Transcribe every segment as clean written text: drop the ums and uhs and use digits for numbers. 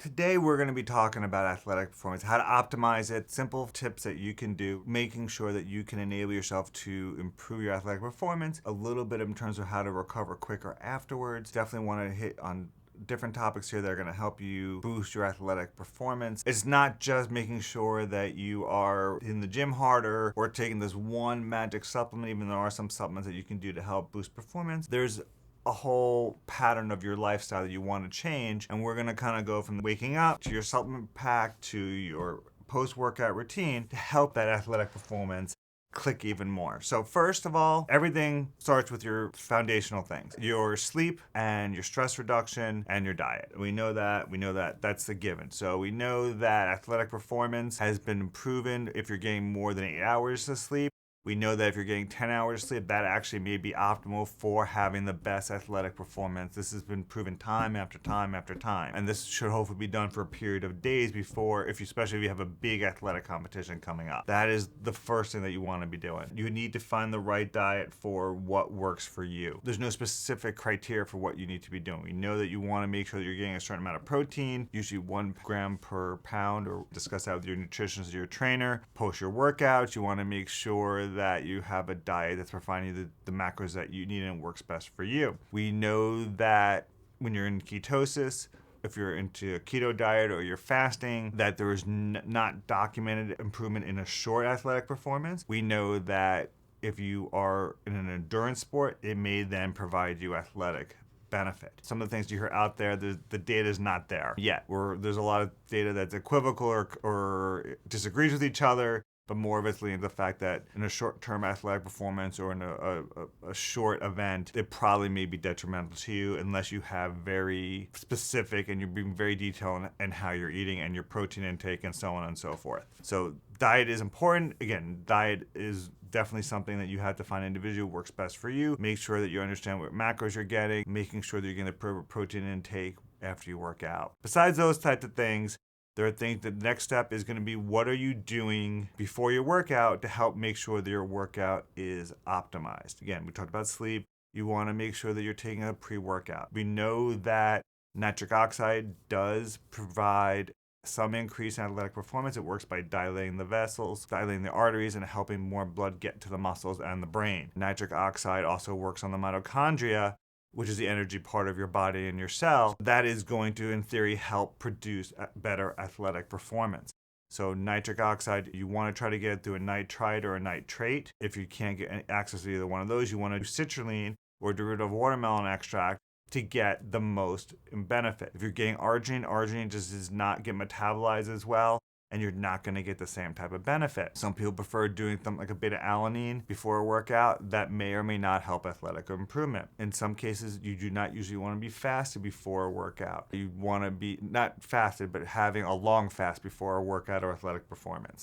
Today, we're going to be talking about athletic performance, how to optimize it, simple tips that you can do, making sure that you can enable yourself to improve your athletic performance, a little bit in terms of how to recover quicker afterwards. Definitely want to hit on different topics here that are going to help you boost your athletic performance. It's not just making sure that you are in the gym harder or taking this one magic supplement, even though there are some supplements that you can do to help boost performance. There's a whole pattern of your lifestyle that you want to change, and we're going to kind of go from waking up to your supplement pack to your post-workout routine to help that athletic performance click even more. So first of all, everything starts with your foundational things: your sleep and your stress reduction and your diet. We know that that's the given. So we know that athletic performance has been proven if you're getting more than 8 hours of sleep. We know that if you're getting 10 hours of sleep, that actually may be optimal for having the best athletic performance. This has been proven time after time after time. And this should hopefully be done for a period of days before, especially if you have a big athletic competition coming up. That is the first thing that you want to be doing. You need to find the right diet for what works for you. There's no specific criteria for what you need to be doing. We know that you want to make sure that you're getting a certain amount of protein, usually 1 gram per pound, or discuss that with your nutritionist or your trainer. Post your workouts, you want to make sure that you have a diet that's providing you the macros that you need and works best for you. We know that when you're in ketosis, if you're into a keto diet or you're fasting, that there is not documented improvement in a short athletic performance. We know that if you are in an endurance sport, it may then provide you athletic benefit. Some of the things you hear out there, the data is not there yet. There's a lot of data that's equivocal or disagrees with each other, but more of it's leading to the fact that in a short-term athletic performance or in a short event, it probably may be detrimental to you unless you have very specific and you're being very detailed in how you're eating and your protein intake and so on and so forth. So diet is important. Again, diet is definitely something that you have to find an individual who works best for you. Make sure that you understand what macros you're getting, making sure that you're getting the protein intake after you work out. Besides those types of things, there are things that the next step is going to be, what are you doing before your workout to help make sure that your workout is optimized? Again, we talked about sleep. You want to make sure that you're taking a pre-workout. We know that nitric oxide does provide some increase in athletic performance. It works by dilating the vessels, dilating the arteries, and helping more blood get to the muscles and the brain. Nitric oxide also works on the mitochondria, which is the energy part of your body and your cell. That is going to, in theory, help produce better athletic performance. So nitric oxide, you want to try to get it through a nitrite or a nitrate. If you can't get access to either one of those, you want to do citrulline or derivative of watermelon extract to get the most benefit. If you're getting arginine just does not get metabolized as well, and you're not going to get the same type of benefit. Some people prefer doing something like a beta-alanine before a workout. That may or may not help athletic improvement. In some cases, you do not usually want to be fasted before a workout. You want to be not fasted, but having a long fast before a workout or athletic performance.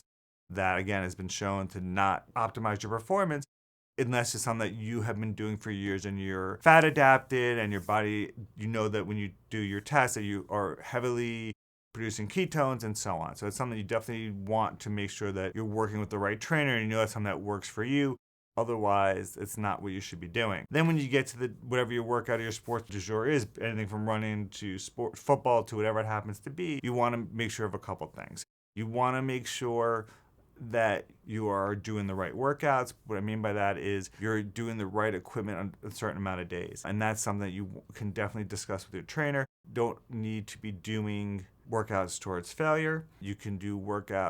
That, again, has been shown to not optimize your performance unless it's something that you have been doing for years and you're fat adapted and your body, you know that when you do your test that you are heavily producing ketones and so on. So it's something you definitely want to make sure that you're working with the right trainer and you know that's something that works for you. Otherwise, it's not what you should be doing. Then when you get to whatever your workout or your sport du jour is, anything from running to football to whatever it happens to be, you want to make sure of a couple things. You want to make sure that you are doing the right workouts. What I mean by that is you're doing the right equipment on a certain amount of days. And that's something that you can definitely discuss with your trainer. Don't need to be doing workouts towards failure. You can do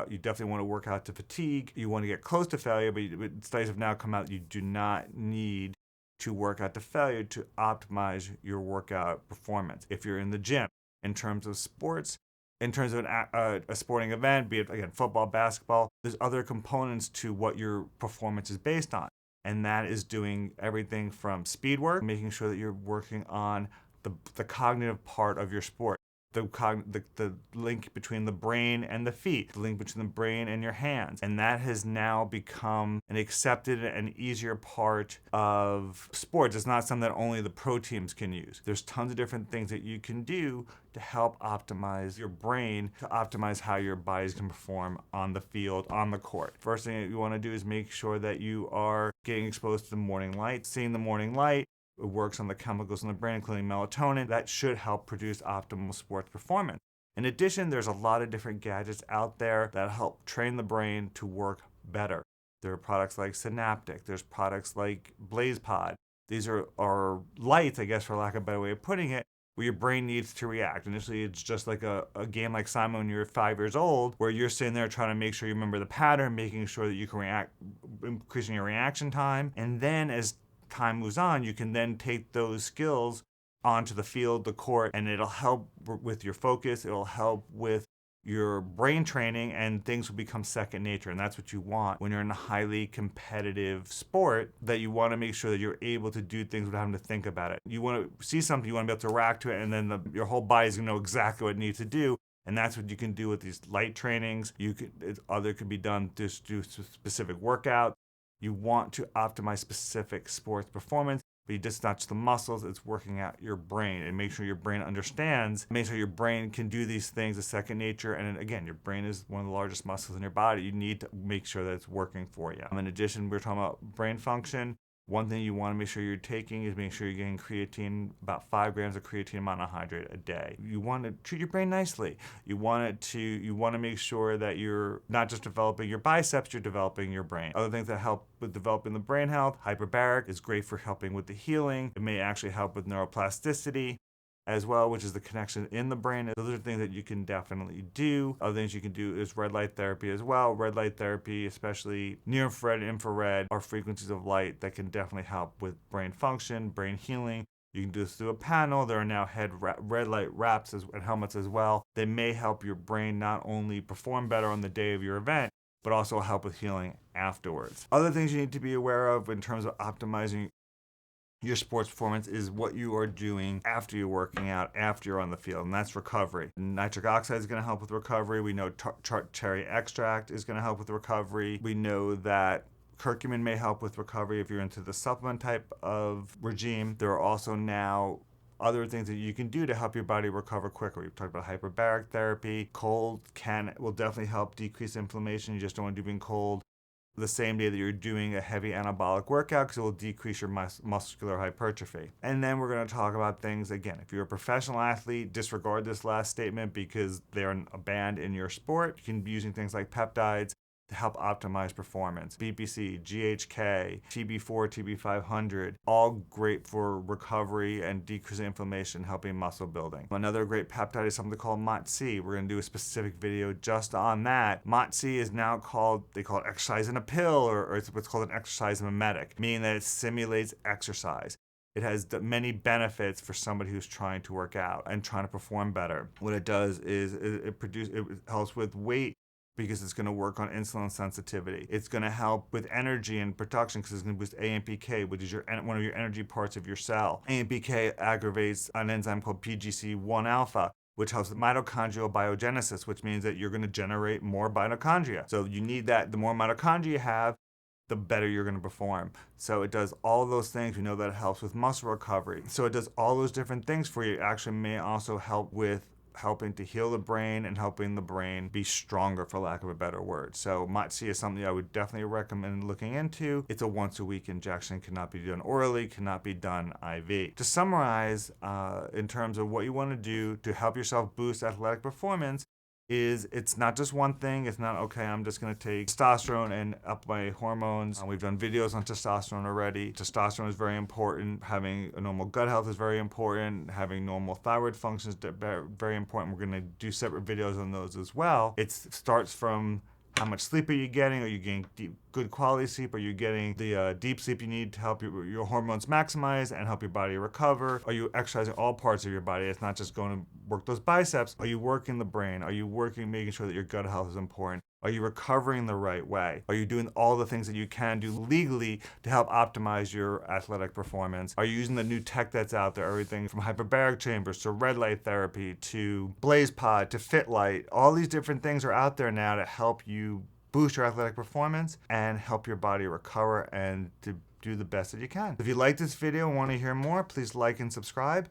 you definitely want to work out to fatigue. You want to get close to failure, but studies have now come out you do not need to work out to failure to optimize your workout performance. If you're in the gym, in terms of sports, in terms of a sporting event, be it, again, football, basketball, there's other components to what your performance is based on. And that is doing everything from speed work, making sure that you're working on the cognitive part of your sport. The link between the brain and the feet, the link between the brain and your hands. And that has now become an accepted and easier part of sports. It's not something that only the pro teams can use. There's tons of different things that you can do to help optimize your brain, to optimize how your bodies can perform on the field, on the court. First thing that you want to do is make sure that you are getting exposed to the morning light, seeing the morning light. It works on the chemicals in the brain, including melatonin. That should help produce optimal sports performance. In addition, there's a lot of different gadgets out there that help train the brain to work better. There are products like Synaptic, there's products like BlazePod. These are lights, I guess, for lack of a better way of putting it, where your brain needs to react. Initially, it's just like a game like Simon when you're 5 years old, where you're sitting there trying to make sure you remember the pattern, making sure that you can react, increasing your reaction time. And then as time moves on, you can then take those skills onto the field, the court, and it'll help with your focus. It'll help with your brain training, and things will become second nature. And that's what you want when you're in a highly competitive sport, that you want to make sure that you're able to do things without having to think about it. You want to see something, you want to be able to react to it, and then your whole body's going to know exactly what it needs to do. And that's what you can do with these light trainings. Other could be done just do specific workout. You want to optimize specific sports performance, but it's not just the muscles, it's working out your brain and make sure your brain understands, make sure your brain can do these things as second nature. And again, your brain is one of the largest muscles in your body. You need to make sure that it's working for you. In addition, we're talking about brain function. One thing you want to make sure you're taking is make sure you're getting creatine, about 5 grams of creatine monohydrate a day. You want to treat your brain nicely. You want to make sure that you're not just developing your biceps, you're developing your brain. Other things that help with developing the brain health, hyperbaric is great for helping with the healing. It may actually help with neuroplasticity as well, which is the connection in the brain. Those are things that you can definitely do. Other things you can do is red light therapy as well. Red light therapy, especially near infrared and infrared, are frequencies of light that can definitely help with brain function, brain healing. You can do this through a panel. There are now red light wraps and helmets as well. They may help your brain not only perform better on the day of your event, but also help with healing afterwards. Other things you need to be aware of in terms of optimizing your sports performance is what you are doing after you're working out, after you're on the field, and that's recovery. Nitric oxide is going to help with recovery. We know cherry extract is going to help with recovery. We know that curcumin may help with recovery if you're into the supplement type of regime. There are also now other things that you can do to help your body recover quicker. We've talked about hyperbaric therapy. Cold will definitely help decrease inflammation. You just don't want to do being cold the same day that you're doing a heavy anabolic workout, because it will decrease your muscular hypertrophy. And then we're going to talk about things, again, if you're a professional athlete, disregard this last statement because they're banned in your sport. You can be using things like peptides to help optimize performance. BPC, GHK, TB4, TB500, all great for recovery and decreasing inflammation, helping muscle building. Another great peptide is something called MOTS-c. We're going to do a specific video just on that. MOTS-c is now they call it exercise in a pill, or it's what's called an exercise mimetic, meaning that it simulates exercise. It has many benefits for somebody who's trying to work out and trying to perform better. What it does is it helps with weight, because it's going to work on insulin sensitivity. It's going to help with energy and production because it's going to boost AMPK, which is one of your energy parts of your cell. AMPK aggravates an enzyme called PGC1 alpha, which helps with mitochondrial biogenesis, which means that you're going to generate more mitochondria. So you need that. The more mitochondria you have, the better you're going to perform. So it does all those things. We know that it helps with muscle recovery. So it does all those different things for you. It actually may also help with helping to heal the brain and helping the brain be stronger, for lack of a better word. So MOTS-c is something I would definitely recommend looking into. It's a once-a-week injection, cannot be done orally, cannot be done IV. To summarize, in terms of what you want to do to help yourself boost athletic performance, it's not just one thing. It's not, okay, I'm just going to take testosterone and up my hormones. We've done videos on testosterone already. Testosterone is very important. Having a normal gut health is very important. Having normal thyroid function is very important. We're going to do separate videos on those as well. It starts from how much sleep are you getting? Are you getting good quality sleep? Are you getting the deep sleep you need to help your hormones maximize and help your body recover? Are you exercising all parts of your body? It's not just going to work those biceps. Are you working the brain? Are you making sure that your gut health is important? Are you recovering the right way? Are you doing all the things that you can do legally to help optimize your athletic performance? Are you using the new tech that's out there? Everything from hyperbaric chambers to red light therapy to BlazePod to FitLight. All these different things are out there now to help you boost your athletic performance and help your body recover and to do the best that you can. If you like this video and want to hear more, please like and subscribe.